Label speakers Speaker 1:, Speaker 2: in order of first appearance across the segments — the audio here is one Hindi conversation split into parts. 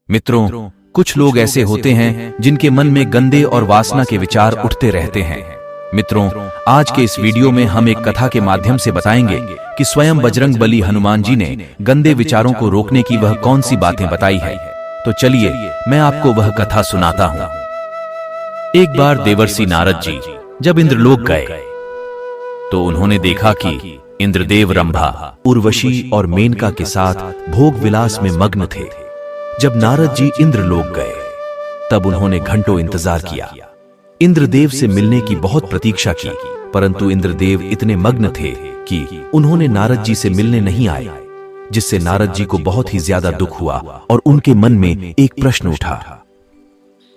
Speaker 1: मित्रों, कुछ लोग ऐसे होते हैं जिनके मन में गंदे और वासना के विचार उठते रहते हैं। मित्रों, आज के इस वीडियो में हम एक कथा के माध्यम से बताएंगे कि स्वयं बजरंगबली हनुमान जी ने गंदे विचारों को रोकने की वह कौन सी बातें बताई है। तो चलिए मैं आपको वह कथा सुनाता हूँ। एक बार देवर्षि नारद जी जब इंद्रलोक गए तो उन्होंने देखा कि इंद्रदेव रंभा, उर्वशी और मेनका के साथ भोग विलास में मग्न थे। जब नारद जी इंद्रलोक गए तब उन्होंने घंटों इंतजार किया। इंद्रदेव से मिलने की बहुत प्रतीक्षा की, परंतु इंद्रदेव इतने मग्न थे कि उन्होंने नारद जी से मिलने नहीं आए, जिससे नारद जी को बहुत ही ज्यादा दुख हुआ और उनके मन में एक प्रश्न उठा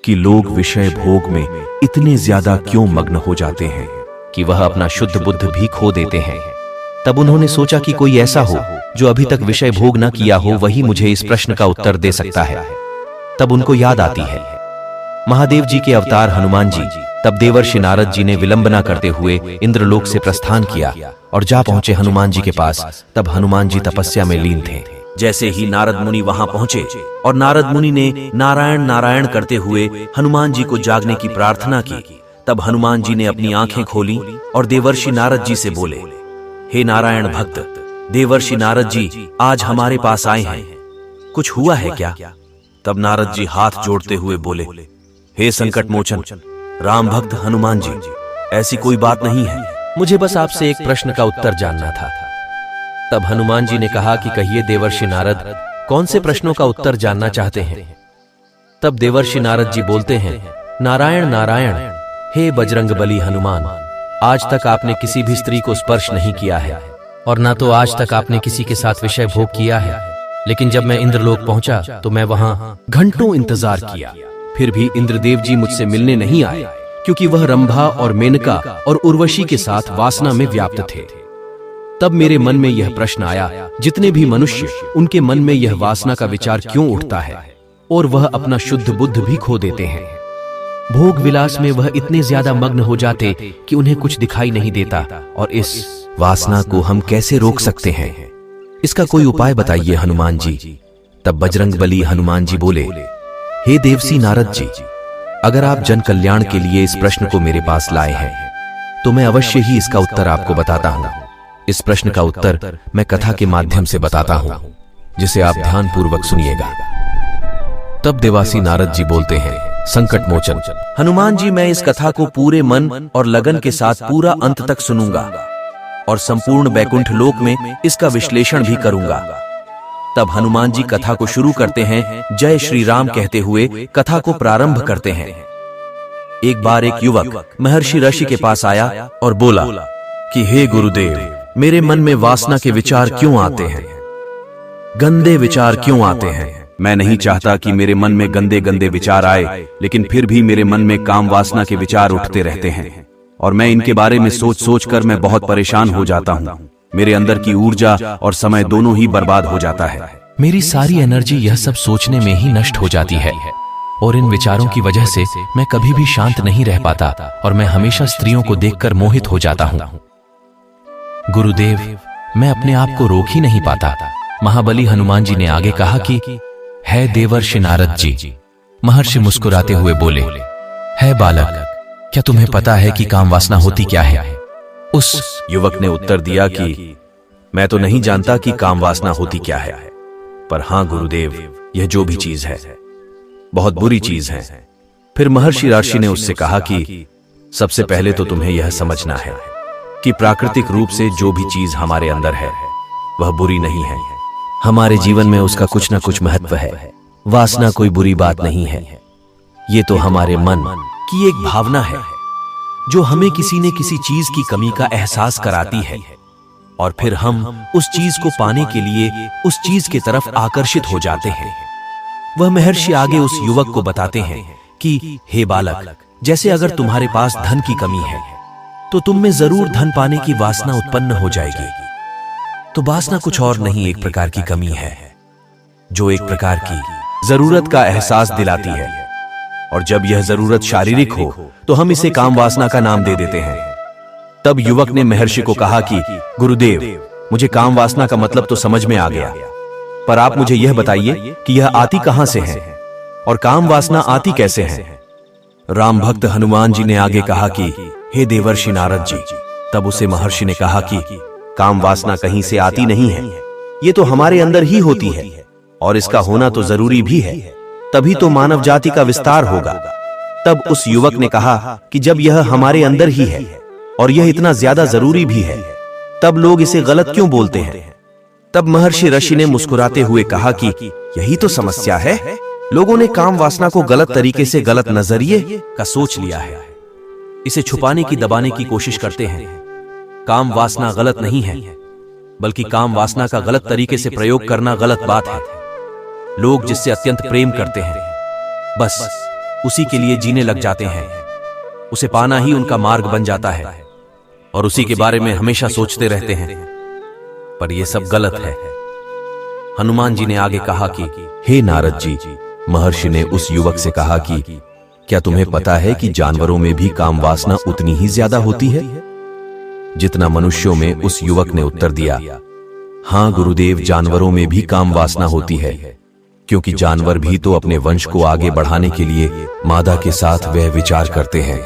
Speaker 1: कि लोग विषय भोग में इतने ज्यादा क्यों मग्न हो जाते हैं कि वह अपना शुद्ध बुद्ध भी खो देते हैं। तब उन्होंने सोचा कि कोई ऐसा हो जो अभी तक विषय भोग न किया हो, वही मुझे इस प्रश्न का उत्तर दे सकता है। तब उनको याद आती है महादेव जी के अवतार हनुमान जी। तब देवर्षि नारद जी ने विलंबना करते हुए इंद्रलोक से प्रस्थान किया और जा पहुंचे हनुमान जी के पास। तब हनुमान जी तपस्या में लीन थे। जैसे ही नारद मुनि वहां पहुंचे और नारद मुनि ने नारायण नारायण करते हुए हनुमान जी को जागने की प्रार्थना की, तब हनुमान जी ने अपनी आंखें खोली और देवर्षि नारद जी से बोले, हे नारायण भक्त देवर्षि नारद जी, आज हमारे पास आए हैं, कुछ हुआ है क्या? तब नारद जी हाथ जोड़ते हुए बोले, हे संकट मोचन राम भक्त हनुमान जी, ऐसी कोई बात नहीं है, मुझे बस आपसे एक प्रश्न का उत्तर जानना था। तब हनुमान जी ने कहा कि कहिए देवर्षि नारद, कौन से प्रश्नों का उत्तर जानना चाहते हैं? तब देवर्षि नारद जी बोलते हैं, नारायण नारायण, हे बजरंगबली हनुमान, आज तक आपने किसी भी स्त्री को स्पर्श नहीं किया है और ना तो आज तक आपने किसी के साथ विषय भोग किया है। लेकिन जब मैं इंद्रलोक पहुंचा तो मैं वहां घंटों इंतजार किया, फिर भी इंद्रदेव जी मुझसे मिलने नहीं आए, क्योंकि वह रंभा और मेनका और उर्वशी के साथ वासना में व्याप्त थे। तब मेरे मन में यह प्रश्न आया, जितने भी मनुष्य, उनके मन में यह वासना का विचार क्यों उठता है और वह अपना शुद्ध बुद्ध भी खो देते हैं। भोग विलास में वह इतने ज्यादा मग्न हो जाते कि उन्हें कुछ दिखाई नहीं देता, और इस वासना को हम कैसे रोक सकते हैं? इसका कोई उपाय बताइए हनुमान जी। तब बजरंगबली हनुमान जी बोले, हे देवर्षि नारद जी, अगर आप जन कल्याण के लिए इस प्रश्न को मेरे पास लाए हैं तो मैं अवश्य ही इसका उत्तर आपको बताता हूं। इस प्रश्न का उत्तर मैं कथा के माध्यम से बताता हूं, जिसे आप ध्यानपूर्वक सुनिएगा। तब देवर्षि नारद जी बोलते हैं, संकट मोचन हनुमान जी, मैं इस कथा को पूरे मन और लगन के साथ पूरा अंत तक सुनूंगा और संपूर्ण बैकुंठ लोक में इसका विश्लेषण भी करूंगा। तब हनुमान जी कथा को शुरू करते हैं, जय श्री राम कहते हुए कथा को प्रारंभ करते हैं। एक बार एक युवक महर्षि ऋषि के पास आया और बोला कि हे गुरुदेव, मेरे मन में वासना के विचार क्यों आते हैं, गंदे विचार क्यों आते हैं? मैं नहीं चाहता कि मेरे मन में गंदे गंदे विचार आए, लेकिन फिर भी मेरे मन में काम वासना के विचार उठते रहते हैं और मैं इनके बारे में सोच सोच कर मैं बहुत परेशान हो जाता हूँ। मेरे अंदर की ऊर्जा और समय दोनों ही बर्बाद हो जाता है। मेरी सारी एनर्जी यह सब सोचने में ही नष्ट हो जाती है और इन विचारों की वजह से मैं कभी भी शांत नहीं रह पाता और मैं हमेशा स्त्रियों को देखकर मोहित हो जाता हूँ। गुरुदेव, मैं अपने आप को रोक ही नहीं पाता। महाबली हनुमान जी ने आगे कहा कि है देवर्षि नारद जी। महर्षि मुस्कुराते हुए बोले, है बालक, क्या तुम्हें पता है कि काम वासना होती क्या है? उस युवक ने उत्तर दिया कि मैं तो नहीं जानता कि काम वासना होती क्या है, पर हां गुरुदेव, यह जो भी चीज है बहुत बुरी चीज है। फिर महर्षि ऋषि ने उससे कहा कि सबसे पहले तो तुम्हें यह समझना है कि प्राकृतिक रूप से जो भी चीज हमारे अंदर है वह बुरी नहीं है। हमारे जीवन में उसका कुछ ना कुछ महत्व है। वासना कोई बुरी बात नहीं है, ये तो हमारे मन की एक भावना है जो हमें किसी न किसी चीज की कमी का एहसास कराती है और फिर हम उस चीज को पाने के लिए उस चीज की तरफ आकर्षित हो जाते हैं। वह महर्षि आगे उस युवक को बताते हैं कि हे बालक, जैसे अगर तुम्हारे पास धन की कमी है तो तुम में जरूर धन पाने की वासना उत्पन्न हो जाएगी। तो वासना कुछ और नहीं, एक प्रकार की कमी है जो एक प्रकार की जरूरत का एहसास दिलाती है, और जब यह जरूरत शारीरिक हो तो हम इसे काम वासना का नाम दे देते हैं। तब युवक ने महर्षि को कहा कि गुरुदेव, मुझे काम वासना का मतलब तो समझ में आ गया, पर आप मुझे यह बताइए कि यह आती कहां से है
Speaker 2: और काम वासना आती कैसे है? राम भक्त हनुमान जी ने आगे कहा कि हे देवर्षि नारद जी। तब उसे महर्षि ने कहा कि काम वासना कहीं से आती नहीं है, ये तो हमारे अंदर ही होती है और इसका होना तो जरूरी भी है, तभी तो मानव जाति का विस्तार होगा। तब उस युवक ने कहा कि जब यह हमारे अंदर ही है और यह इतना ज्यादा जरूरी भी है, तब लोग इसे गलत क्यों बोलते हैं? तब महर्षि ऋषि ने मुस्कुराते हुए कहा कि यही तो समस्या है, लोगों ने काम वासना को गलत तरीके से, गलत नजरिए का सोच लिया है। इसे छुपाने की, दबाने की कोशिश करते हैं। काम वासना गलत नहीं है, बल्कि काम वासना का गलत तरीके से प्रयोग करना गलत बात है। लोग जिससे अत्यंत प्रेम करते हैं, बस उसी के लिए जीने लग जाते हैं, उसे पाना ही उनका मार्ग बन जाता है और उसी के बारे में हमेशा सोचते रहते हैं, पर यह सब गलत है। हनुमान जी ने आगे कहा कि
Speaker 1: हे नारद जी, महर्षि ने उस युवक से कहा कि क्या तुम्हें पता है कि जानवरों में भी काम वासना उतनी ही ज्यादा होती है जितना मनुष्यों में? उस युवक ने उत्तर दिया, हां गुरुदेव, जानवरों में भी काम वासना होती है, क्योंकि जानवर भी तो अपने वंश को आगे बढ़ाने के लिए मादा के साथ वह विचार करते हैं।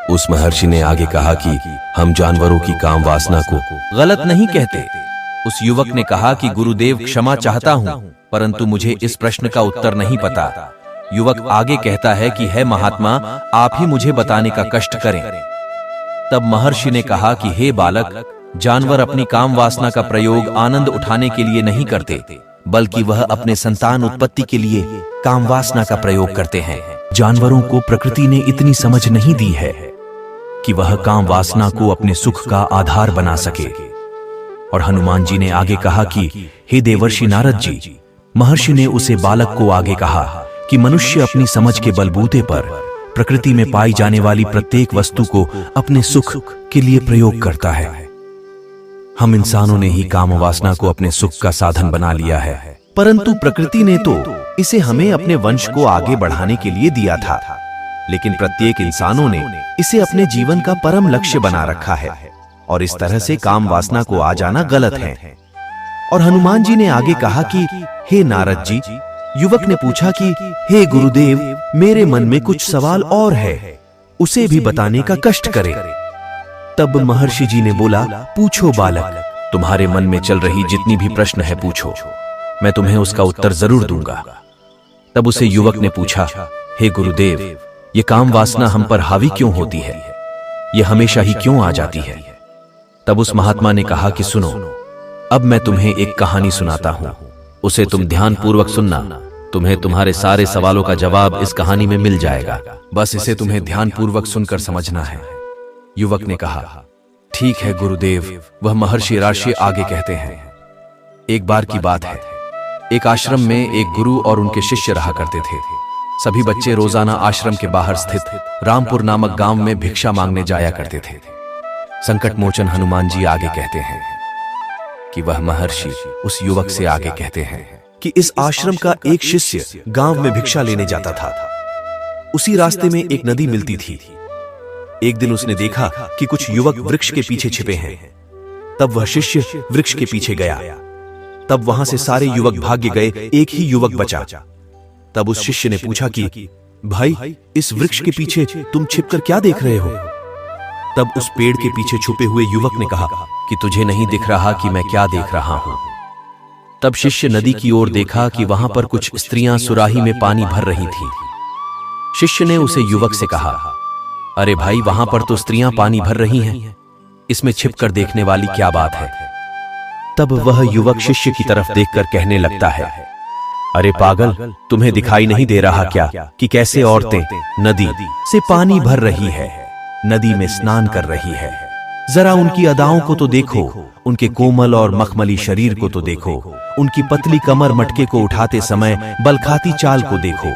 Speaker 1: उस महर्षि ने आगे कहा कि हम जानवरों की काम वासना को
Speaker 2: गलत नहीं कहते। उस युवक ने कहा कि गुरुदेव, क्षमा चाहता हूं, परंतु मुझे इस प्रश्न का उत्तर नहीं पता। युवक आगे कहता है कि हे महात्मा, आप ही मुझे बताने का कष्ट करें। तब महर्षि ने कहा कि हे बालक, जानवर अपनी काम वासना का प्रयोग आनंद उठाने के लिए नहीं करते, बल्कि वह अपने संतान उत्पत्ति के लिए काम वासना का प्रयोग करते हैं। जानवरों को प्रकृति ने इतनी समझ नहीं दी है कि वह काम वासना को अपने सुख का आधार बना सके। और हनुमान जी ने आगे कहा कि हे देवर्षि नारद जी, महर्षि ने उसे बालक को आगे कहा कि मनुष्य अपनी समझ के बलबूते पर प्रकृति में पाई जाने वाली प्रत्येक वस्तु को अपने सुख के लिए प्रयोग करता है। हम इंसानों ने ही काम वासना को अपने सुख का साधन बना लिया है, परंतु प्रकृति ने तो इसे हमें अपने वंश को आगे बढ़ाने के लिए दिया था। लेकिन प्रत्येक इंसानों ने इसे अपने जीवन का परम लक्ष्य बना रखा है और इस तरह से काम वासना को आ जाना गलत है। और हनुमान जी ने आगे कहा कि हे नारद जी, युवक ने पूछा कि हे गुरुदेव, मेरे मन में कुछ सवाल और है, उसे भी बताने का कष्ट करें। तब महर्षि जी ने बोला, पूछो बालक, तुम्हारे मन में चल रही जितनी भी प्रश्न है पूछो, मैं तुम्हें उसका उत्तर जरूर दूंगा। तब उसे युवक ने पूछा, हे गुरुदेव, ये काम वासना हम पर हावी क्यों होती है? ये हमेशा ही क्यों आ जाती है? तब उस महात्मा ने कहा कि सुनो, अब मैं तुम्हें एक कहानी सुनाता हूं, उसे तुम ध्यान पूर्वक सुनना। तुम्हें तुम्हारे सारे सवालों का जवाब इस कहानी में मिल जाएगा, बस इसे तुम्हें ध्यान पूर्वक सुनकर समझना है। युवक ने कहा, ठीक है गुरुदेव। वह महर्षि ऋषि आगे कहते हैं, एक बार की बात है, एक आश्रम में एक गुरु और उनके शिष्य रहा करते थे। सभी बच्चे रोजाना आश्रम के बाहर स्थित रामपुर नामक गांव में भिक्षा मांगने जाया करते थे। संकट मोचन हनुमान जी आगे कहते हैं कि वह महर्षि उस युवक से आगे कहते हैं कि इस आश्रम का एक शिष्य गांव में भिक्षा लेने जाता था। उसी रास्ते में एक नदी मिलती थी। एक दिन उसने देखा कि कुछ युवक वृक्ष के पीछे छिपे हैं। तब वह शिष्य वृक्ष के पीछे गया। तब वहां से सारे युवक भाग गए, एक ही युवक बचा। तब उस शिष्य ने पूछा कि भाई, इस वृक्ष के पीछे तुम छिपकर क्या देख रहे हो? तब उस पेड़ के पीछे छुपे हुए युवक ने कहा कि तुझे नहीं दिख रहा कि मैं क्या देख रहा हूं। तब शिष्य नदी की ओर देखा कि वहां पर कुछ स्त्रियां सुराही में पानी भर रही थीं। शिष्य ने उसे युवक से कहा, अरे भाई, वहां पर तो स्त्रियां पानी भर रही हैं, इसमें छिपकर देखने वाली क्या बात है? तब वह युवक शिष्य की तरफ देखकर कहने लगता है, अरे पागल, तुम्हें दिखाई नहीं दे रहा क्या कि कैसे औरतें नदी से पानी भर रही है, नदी में स्नान कर रही है? जरा उनकी अदाओं को तो देखो, उनके कोमल और मखमली शरीर को तो देखो, उनकी पतली कमर मटके को उठाते समय बलखाती चाल को देखो,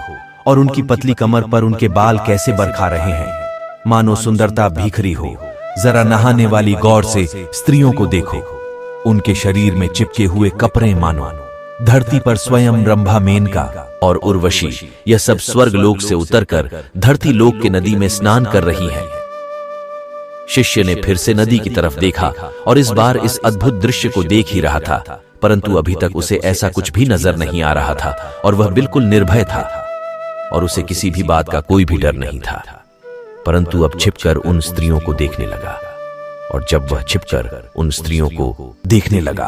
Speaker 2: और उनकी पतली कमर पर उनके बाल कैसे बरखा रहे हैं, मानो सुंदरता भीखरी हो। जरा नहाने वाली गौर से स्त्रियों को देखो, उनके शरीर में चिपके हुए कपड़े मानो धरती पर स्वयं रंभा, मेनका और उर्वशी, यह सब स्वर्ग लोक से उतरकर धरती लोक के नदी में स्नान कर रही हैं। शिष्य ने फिर से नदी की तरफ देखा और इस बार इस अद्भुत दृश्य को देख ही रहा था, परंतु अभी तक उसे ऐसा कुछ भी नजर नहीं आ रहा था और वह बिल्कुल निर्भय था। और उसे किसी भी बात का कोई भी डर नहीं था। परंतु अब छिपकर उन स्त्रियों को देखने लगा, और जब वह छिपकर उन स्त्रियों को देखने लगा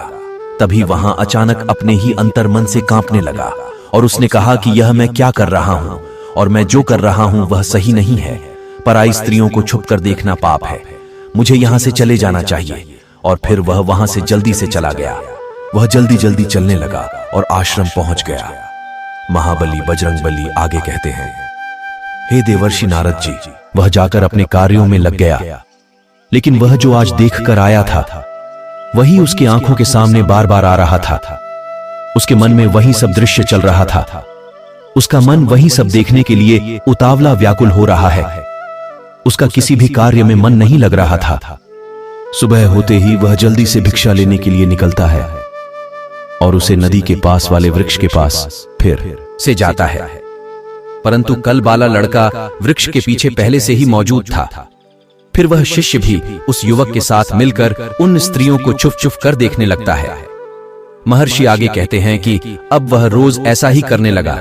Speaker 2: तभी वहां अचानक अपने ही अंतर्मन से कांपने लगा और उसने कहा कि यह मैं क्या कर रहा हूं, और मैं जो कर रहा हूं वह सही नहीं है। पराई स्त्रियों को छुपकर देखना पाप है, मुझे यहां से चले जाना चाहिए। और फिर वह वहां से जल्दी से चला गया। वह जल्दी जल्दी चलने लगा और आश्रम पहुंच गया। महाबली बजरंगबली आगे कहते हैं, हे देवर्षि नारद जी, वह जाकर अपने कार्यों में लग गया, लेकिन वह जो आज देख कर आया था वही उसकी आंखों के सामने बार बार आ रहा था। उसके मन में वही सब दृश्य चल रहा था। उसका मन वही सब देखने के लिए उतावला व्याकुल हो रहा है। उसका किसी भी कार्य में मन नहीं लग रहा था। सुबह होते ही वह जल्दी से भिक्षा लेने के लिए निकलता है और उसे नदी के पास वाले वृक्ष के पास फिर से जाता है। परंतु कल वाला लड़का वृक्ष के पीछे पहले से ही मौजूद था। फिर वह शिष्य भी उस युवक के साथ मिलकर उन स्त्रियों को छुप छुप कर देखने लगता है। महर्षि आगे कहते हैं कि अब वह रोज ऐसा ही करने लगा,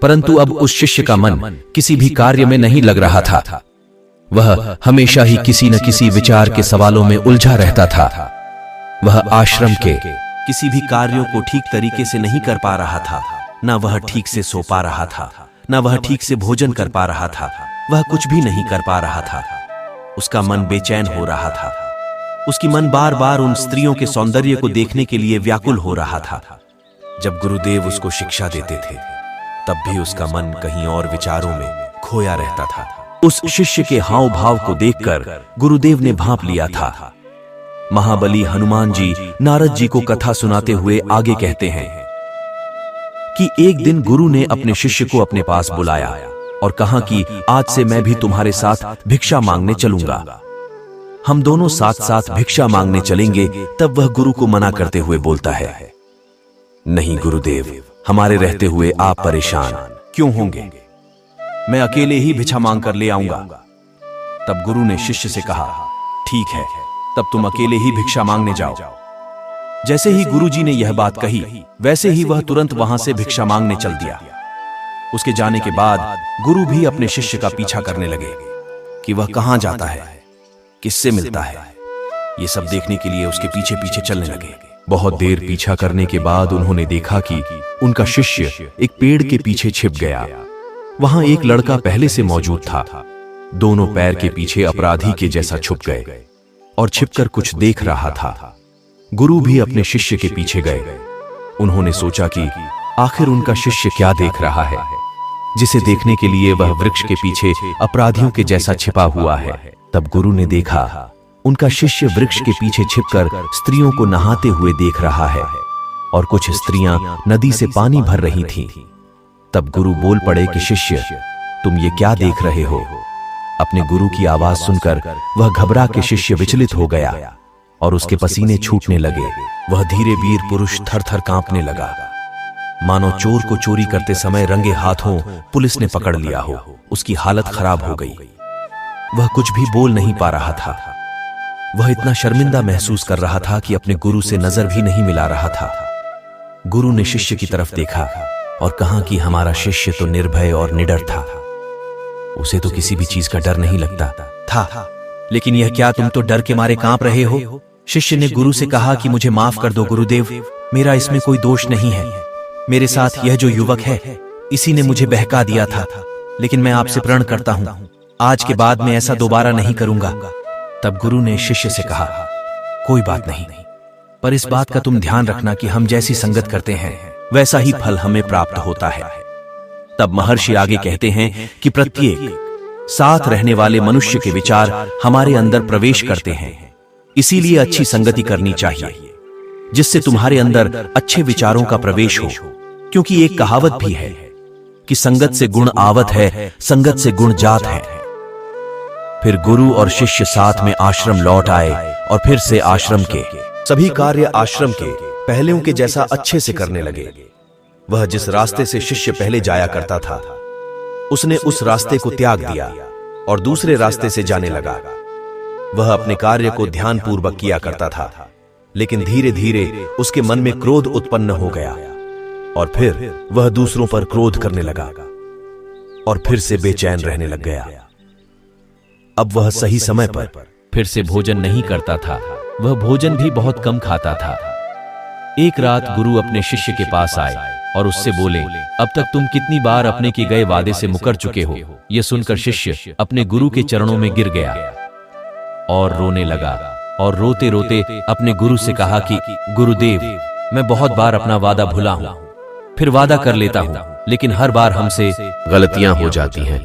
Speaker 2: परंतु अब उस शिष्य का मन किसी भी कार्य में नहीं लग रहा था। वह हमेशा ही किसी न किसी विचार के सवालों में उलझा रहता था। वह आश्रम के किसी भी कार्यों को ठीक तरीके से नहीं कर पा रहा था। न वह ठीक से सो पा रहा था, न वह ठीक से भोजन कर पा रहा था। वह कुछ भी नहीं कर पा रहा था। उसका मन बेचैन हो रहा था। उसकी मन बार बार उन स्त्रियों के सौंदर्य को देखने के लिए व्याकुल हो रहा था। जब गुरुदेव उसको शिक्षा देते थे तब भी उसका मन कहीं और विचारों में खोया रहता था। उस शिष्य के हाव भाव को देखकर गुरुदेव ने भांप लिया था। महाबली हनुमान जी नारद जी को कथा सुनाते हुए आगे कहते हैं कि एक दिन गुरु ने अपने शिष्य को अपने पास बुलाया और कहा कि आज से मैं भी तुम्हारे साथ भिक्षा मांगने चलूंगा। हम दोनों साथ साथ भिक्षा मांगने चलेंगे। तब वह गुरु को मना करते हुए बोलता है, नहीं गुरुदेव, हमारे रहते हुए आप परेशान क्यों होंगे? मैं अकेले ही भिक्षा मांग कर ले आऊंगा। तब गुरु ने शिष्य से कहा, ठीक है, तब तुम अकेले ही भिक्षा मांगने जाओ। जैसे ही गुरुजी ने यह बात कही वैसे ही वह तुरंत वहां से भिक्षा मांगने चल दिया। उसके जाने के बाद गुरु भी अपने शिष्य का पीछा करने लगे कि वह कहां जाता है, किससे मिलता है। ये सब देखने के लिए उसके पीछे पीछे चलने लगे। बहुत देर पीछा करने के बाद उन्होंने देखा कि उनका शिष्य एक पेड़ के पीछे छिप गया। वहां एक लड़का पहले से मौजूद था। दोनों पैर के पीछे अपराधी के जैसा छुप गए और छिपकर कुछ देख रहा था। गुरु भी अपने शिष्य के पीछे गए। उन्होंने सोचा कि आखिर उनका शिष्य क्या देख रहा है, जिसे देखने के लिए वह वृक्ष के पीछे अपराधियों के जैसा छिपा हुआ है। तब गुरु ने देखा उनका शिष्य वृक्ष के पीछे छिपकर स्त्रियों को नहाते हुए देख रहा है और कुछ स्त्रियां नदी से पानी भर रही थीं। तब गुरु बोल पड़े कि शिष्य, तुम ये क्या देख रहे हो? अपने गुरु की आवाज सुनकर वह घबरा के शिष्य विचलित हो गया और उसके पसीने छूटने लगे। वह धीरे वीर पुरुष थर थर कांपने लगा, मानो चोर को चोरी करते समय रंगे हाथों पुलिस ने पकड़ लिया हो। उसकी हालत खराब हो गई। वह कुछ भी बोल नहीं पा रहा था। वह इतना शर्मिंदा महसूस कर रहा था कि अपने गुरु से नजर भी नहीं मिला रहा था। गुरु ने शिष्य की तरफ देखा और कहा कि हमारा शिष्य तो निर्भय और निडर था, उसे तो किसी भी चीज का डर नहीं लगता था, लेकिन यह क्या तुम तो डर के मारे कांप रहे हो? शिष्य ने गुरु से कहा कि मुझे माफ कर दो गुरुदेव, मेरा इसमें कोई दोष नहीं है। मेरे साथ यह जो युवक है इसी ने मुझे बहका दिया था, लेकिन मैं आपसे प्रण करता हूं आज के बाद मैं ऐसा दोबारा नहीं करूंगा। तब गुरु ने शिष्य से कहा, कोई बात नहीं, पर इस बात का तुम ध्यान रखना कि हम जैसी संगत करते हैं वैसा ही फल हमें प्राप्त होता है। तब महर्षि आगे कहते हैं कि प्रत्येक साथ रहने वाले मनुष्य के विचार हमारे अंदर प्रवेश करते हैं, इसीलिए अच्छी संगति करनी चाहिए जिससे तुम्हारे अंदर अच्छे विचारों का प्रवेश हो। क्योंकि एक कहावत भी है कि संगत से गुण आवत है, संगत से गुण जात है। फिर गुरु और शिष्य साथ में आश्रम लौट आए और फिर से आश्रम के सभी कार्य आश्रम के पहलेयों के जैसा अच्छे से करने लगे। वह जिस रास्ते से शिष्य पहले जाया करता था उसने उस रास्ते को त्याग दिया और दूसरे रास्ते से जाने लगा। वह अपने कार्य को ध्यानपूर्वक किया करता था, लेकिन धीरे धीरे उसके मन में क्रोध उत्पन्न हो गया और फिर वह दूसरों पर क्रोध करने लगा। और फिर से बेचैन रहने लग गया। अब वह सही समय पर
Speaker 1: फिर से भोजन नहीं करता था। वह भोजन भी बहुत कम खाता था। एक रात गुरु अपने शिष्य के पास आए और उससे बोले, अब तक तुम कितनी बार अपने किए गए वादे से मुकर चुके हो। यह सुनकर शिष्य अपने गुरु के चरणों में गिर गया और रोने लगा और रोते रोते अपने गुरु से कहा कि गुरुदेव, मैं बहुत बार अपना वादा भुला हूं, फिर वादा कर लेता हूं, लेकिन हर बार हमसे
Speaker 2: गलतियां हो जाती हैं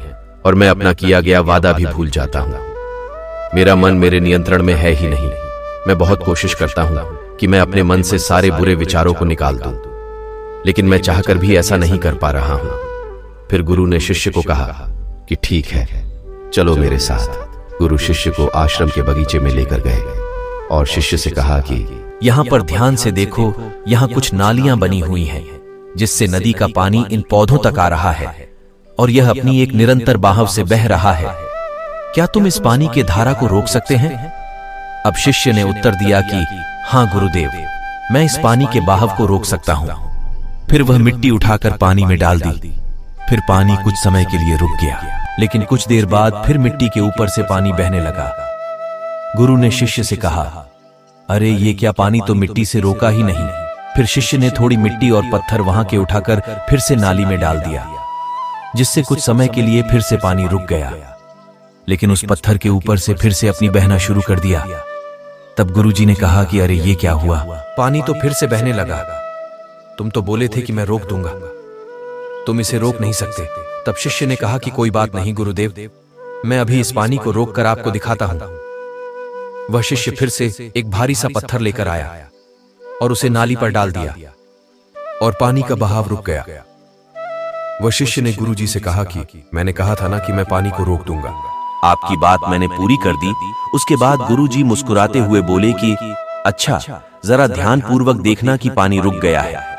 Speaker 2: और मैं अपना किया गया वादा भी भूल जाता हूं। मेरा मन मेरे नियंत्रण में है ही नहीं। मैं बहुत कोशिश करता हूं कि मैं अपने मन से सारे बुरे विचारों को निकाल दूं, लेकिन मैं चाहकर भी ऐसा नहीं कर पा रहा हूं। फिर गुरु ने शिष्य को कहा कि ठीक है, चलो मेरे साथ। गुरु शिष्य को आश्रम के बगीचे में लेकर गए और शिष्य से कहा कि
Speaker 1: यहां पर ध्यान से देखो, यहां कुछ नालियां बनी हुई हैं, जिससे नदी का पानी इन पौधों तक आ रहा है और यह अपनी एक निरंतर बहाव से बह रहा है। क्या तुम इस पानी के धारा को रोक सकते हैं? अब शिष्य ने उत्तर दिया कि हां गुरुदेव, मैं इस पानी के बहाव को रोक सकता हूं। फिर वह मिट्टी उठाकर पानी में डाल दी। फिर पानी कुछ समय के लिए रुक गया, लेकिन कुछ देर बाद फिर मिट्टी के ऊपर से पानी बहने लगा। गुरु ने शिष्य से कहा, अरे ये क्या, पानी तो मिट्टी से रोका ही नहीं। फिर शिष्य ने थोड़ी मिट्टी और पत्थर वहां के उठाकर फिर से नाली में डाल दिया, जिससे कुछ समय के लिए फिर से पानी रुक गया, लेकिन उस पत्थर के ऊपर से फिर से अपनी बहना शुरू कर दिया। तब गुरुजी ने कहा कि अरे ये क्या हुआ, पानी तो फिर से बहने लगा। तुम तो बोले थे कि मैं रोक दूंगा, तुम इसे रोक नहीं सकते। तब शिष्य ने कहा कि कोई बात नहीं गुरुदेव, मैं अभी इस पानी को रोककर आपको दिखाता हूं। वह शिष्य फिर से एक भारी सा पत्थर लेकर आया और उसे नाली पर डाल दिया और पानी का बहाव रुक गया। वह शिष्य ने गुरुजी से कहा कि मैंने कहा था ना कि मैं पानी को रोक दूंगा।
Speaker 2: आपकी बात मैंने पूरी कर दी। उसके बाद गुरुजी मुस्कुराते हुए बोले कि अच्छा, जरा ध्यान पूर्वक देखना कि पानी रुक गया है।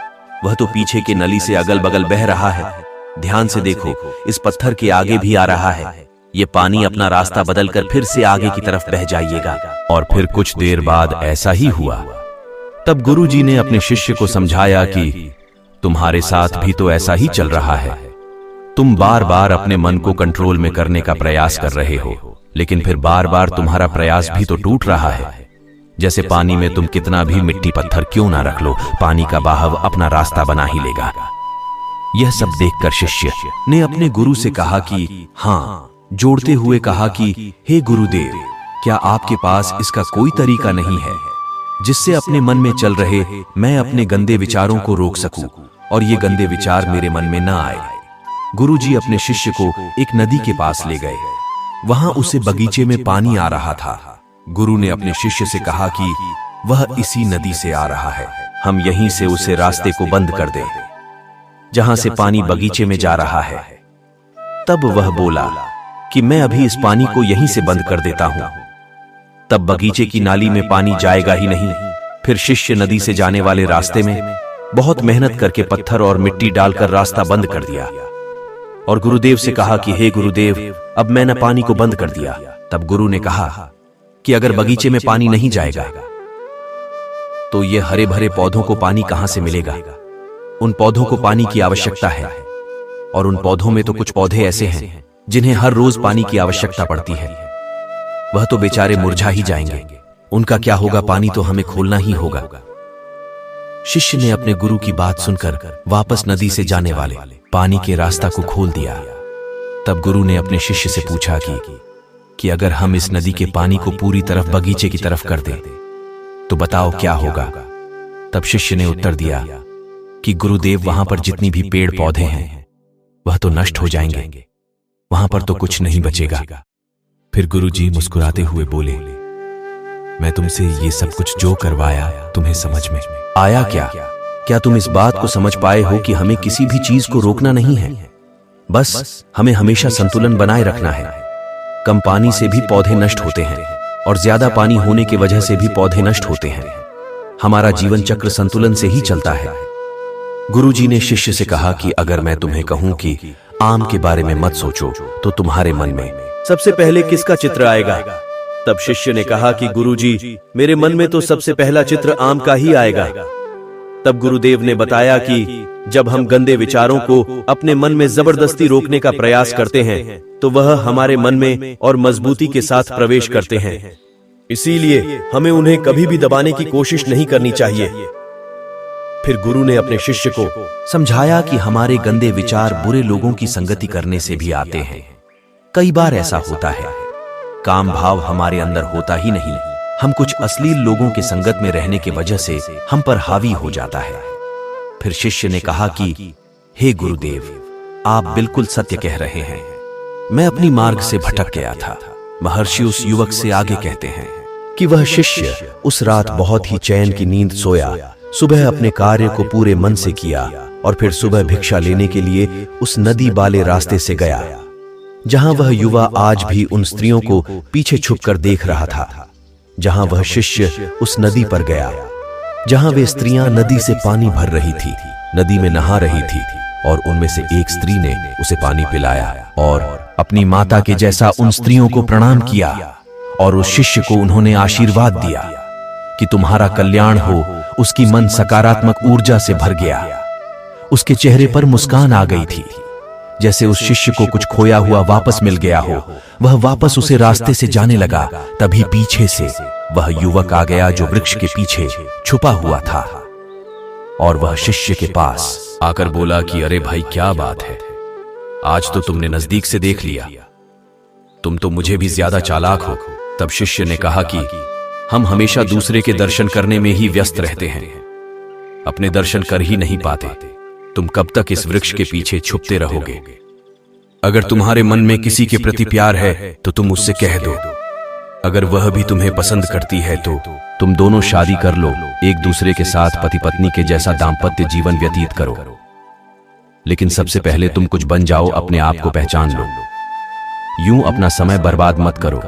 Speaker 2: वह तो पीछे के नली से अगल बगल बह रहा है। ध्यान से देखो, इस पत्थर के आगे भी आ रहा है। ये पानी अपना रास्ता बदलकर फिर से आगे की तरफ बह जाइएगा।
Speaker 1: और फिर कुछ देर बाद ऐसा ही हुआ। तब गुरुजी ने अपने शिष्य को समझाया कि तुम्हारे साथ भी तो ऐसा ही चल रहा है। तुम बार बार अपने मन को कंट्रोल में करने का प्रयास कर रहे हो, लेकिन फिर बार बार तुम्हारा प्रयास भी तो टूट रहा है। जैसे पानी में तुम कितना भी मिट्टी पत्थर क्यों ना रख लो, पानी का बहाव अपना रास्ता बना ही लेगा। यह सब देखकर शिष्य ने अपने गुरु से कहा कि हाँ, जोड़ते हुए कहा कि हे गुरुदेव, क्या आपके पास इसका कोई तरीका नहीं है जिससे अपने मन में चल रहे मैं अपने गंदे विचारों को रोक सकूं और ये गंदे विचार मेरे मन में ना आए। गुरुजी अपने शिष्य को एक नदी के पास ले गए। वहां उसे बगीचे में पानी आ रहा था। गुरु ने अपने शिष्य से कहा कि वह इसी नदी से आ रहा है, हम यहीं से उसे रास्ते को बंद कर दें जहां से पानी बगीचे में जा रहा है। तब वह बोला कि मैं अभी इस पानी को यहीं से बंद कर देता हूं, तब बगीचे की नाली में पानी जाएगा ही नहीं। फिर शिष्य नदी से जाने वाले रास्ते में बहुत मेहनत करके पत्थर और मिट्टी डालकर रास्ता बंद कर दिया और गुरुदेव से कहा कि हे गुरुदेव, अब मैंने पानी को बंद कर दिया। तब गुरु ने कहा कि अगर बगीचे में पानी नहीं जाएगा तो ये हरे भरे पौधों को पानी कहां से मिलेगा? उन पौधों को पानी की आवश्यकता है और उन पौधों में तो कुछ पौधे ऐसे हैं जिन्हें हर रोज पानी की आवश्यकता पड़ती है। वह तो बेचारे मुरझा ही जाएंगे, उनका क्या होगा? पानी तो हमें खोलना ही होगा। शिष्य ने अपने गुरु की बात सुनकर वापस नदी से जाने वाले पानी के रास्ता को खोल दिया। तब गुरु ने अपने शिष्य से पूछा कि अगर हम इस नदी के पानी को पूरी तरफ बगीचे की तरफ कर दें तो बताओ क्या होगा? तब शिष्य ने उत्तर दिया कि गुरुदेव, वहां पर जितनी भी पेड़ पौधे हैं वह तो नष्ट हो जाएंगे, वहां पर तो कुछ नहीं बचेगा। फिर गुरुजी मुस्कुराते हुए बोले, मैं तुमसे ये सब कुछ जो करवाया तुम्हें समझ में आया क्या? क्या तुम इस बात को समझ पाए हो कि हमें किसी भी चीज को रोकना नहीं है, बस हमें हमेशा संतुलन बनाए रखना है। कम पानी से भी पौधे नष्ट होते हैं और ज्यादा पानी होने की वजह से भी पौधे नष्ट होते हैं। हमारा जीवन चक्र संतुलन से ही चलता है। गुरुजी ने शिष्य से कहा कि अगर मैं तुम्हें कहूं कि आम के बारे में मत सोचो तो तुम्हारे मन में सबसे पहले किसका चित्र आएगा? तब शिष्य ने कहा कि गुरुजी, मेरे मन में तो सबसे पहला चित्र आम का ही आएगा।
Speaker 2: तब गुरुदेव ने बताया कि जब हम गंदे विचारों को अपने मन में जबरदस्ती रोकने का प्रयास करते हैं तो वह हमारे मन में और मजबूती के साथ प्रवेश करते हैं। इसीलिए हमें उन्हें कभी भी दबाने की कोशिश नहीं करनी चाहिए। फिर गुरु ने अपने शिष्य को
Speaker 1: समझाया कि हमारे गंदे विचार बुरे लोगों की संगति करने से भी आते हैं। कई बार ऐसा होता है, काम भाव हमारे अंदर होता ही नहीं, हम कुछ अश्लील लोगों के संगत में रहने की वजह से हम पर हावी हो जाता है। फिर शिष्य ने कहा कि हे गुरुदेव, आप बिल्कुल सत्य कह रहे हैं, मैं अपनी मार्ग से भटक गया था। महर्षि उस युवक से आगे कहते हैं कि वह शिष्य उस रात बहुत ही चैन की नींद सोया, सुबह अपने कार्य को पूरे मन से किया और फिर सुबह भिक्षा लेने के लिए उस नदी वाले रास्ते से गया, जहां वह युवा आज भी उन स्त्रियों को पीछे छुपकर देख रहा था। जहां वह शिष्य उस नदी पर गया, जहां वे स्त्रियां नदी से पानी भर रही थी, नदी में नहा रही थी, और उनमें से एक स्त्री ने उसे पानी पिलाया और अपनी माता के जैसा उन स्त्रियों को प्रणाम किया, और उस शिष्य को उन्होंने आशीर्वाद दिया कि तुम्हारा कल्याण हो। उसकी मन सकारात्मक ऊर्जा से भर गया, उसके चेहरे पर मुस्कान आ गई थी, जैसे उस शिष्य को कुछ खोया हुआ वापस मिल गया हो। वह वापस उसे रास्ते से जाने लगा, तभी पीछे से वह युवक आ गया जो वृक्ष के पीछे छुपा हुआ था, और वह शिष्य के पास आकर बोला कि अरे भाई, क्या बात है, आज तो तुमने नजदीक से देख लिया, तुम तो मुझे भी ज्यादा चालाक हो। तब शिष्य ने कहा कि हम हमेशा दूसरे के दर्शन करने में ही व्यस्त रहते हैं, अपने दर्शन कर ही नहीं पाते। तुम कब तक इस वृक्ष के पीछे छुपते रहोगे? अगर तुम्हारे मन में किसी के प्रति प्यार है तो तुम उससे कह दो। अगर वह भी तुम्हें पसंद करती है तो तुम दोनों शादी कर लो, एक दूसरे के साथ पति पत्नी के जैसा दाम्पत्य जीवन व्यतीत करो। लेकिन सबसे पहले तुम कुछ बन जाओ, अपने आप को पहचान लो, यूं अपना समय बर्बाद मत करो।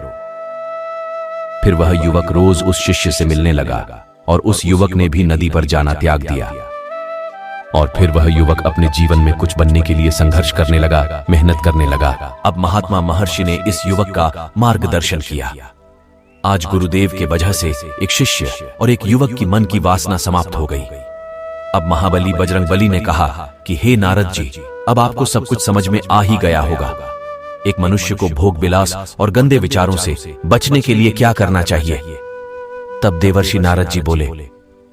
Speaker 1: फिर वह युवक रोज उस शिष्य से मिलने लगा और उस युवक ने भी नदी पर जाना त्याग दिया। और फिर वह युवक अपने जीवन में कुछ बनने के लिए संघर्ष करने लगा, मेहनत करने लगा। अब महात्मा महर्षि ने इस युवक का मार्गदर्शन किया। आज गुरुदेव के वजह से एक शिष्य और एक युवक की मन की वासना समाप्त हो गई। अब महाबली बजरंगबली ने कहा कि हे नारद जी, अब आपको सब कुछ समझ में आ ही गया होगा। एक मनुष्य को भोग विलास और गंदे विचारों से बचने के लिए क्या करना चाहिए? तब देवर्षि नारद जी बोले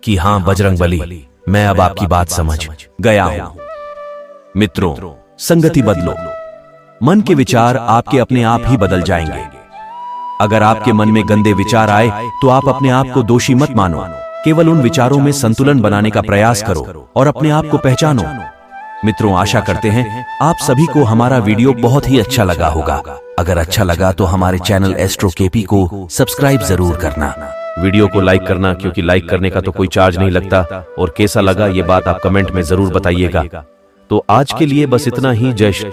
Speaker 1: कि हाँ बजरंगबली, मैं अब आपकी बात समझ गया हूं। मित्रों, संगति बदलो, मन के विचार आपके अपने आप ही बदल जाएंगे। अगर आपके मन में गंदे विचार आए तो आप अपने आप को दोषी मत मानो, केवल उन विचारों में संतुलन बनाने का प्रयास करो और अपने आप को पहचानो। मित्रों, आशा करते हैं आप सभी को हमारा वीडियो बहुत ही अच्छा लगा होगा। अगर अच्छा लगा तो हमारे चैनल एस्ट्रो केपी को सब्सक्राइब जरूर करना, वीडियो को लाइक करना, क्योंकि लाइक करने का तो कोई चार्ज नहीं लगता। और कैसा लगा ये बात आप कमेंट में जरूर बताइएगा। तो आज के लिए बस इतना ही। जय श्री